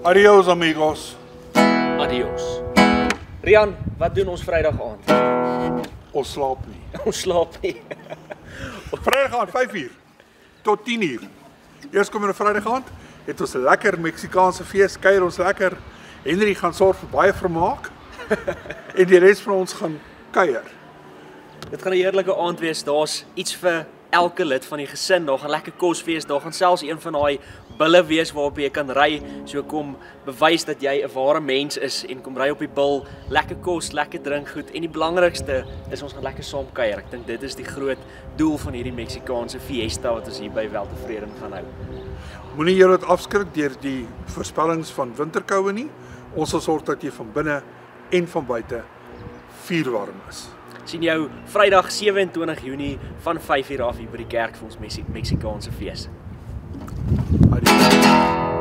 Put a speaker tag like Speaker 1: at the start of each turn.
Speaker 1: Adios amigos.
Speaker 2: Adios. Rian, wat doen ons Vrydag aand?
Speaker 1: Ons slaap nie.
Speaker 2: Ons slaap nie.
Speaker 1: Vrydag aand 5 uur tot 10 uur. Eers kom in 'n Vrydag aand, het ons 'n lekker Meksikaanse fees, kuier ons lekker. Henry gaan sorg vir baie vermaak en die res van ons gaan kuier.
Speaker 2: Dit gaan 'n heerlike aand wees. Daar's iets vir elke lid van die gesin. Daar gaan lekker kos wees. Daar gaan selfs een van daai bulle wees waarop jy kan ry. So kom bewys dat jy 'n ware mens is en kom ry op die bil. Lekker kos, lekker drinkgoed en die belangrikste is ons gaan lekker saam kuier. Ek dink dit is die groot doel van hierdie Meksikaanse fiesta wat ons hier by Weltevreden gaan hou.
Speaker 1: Moenie jou dit afskrik deur die voorspellings van winterkoue nie. Ons sal sorg dat jy van binne en van buite vuurwarm is.
Speaker 2: Sien jou Vrydag 27 Junie van 5 uur af hier by die kerk vir ons Meksikaanse fees.
Speaker 1: Adios.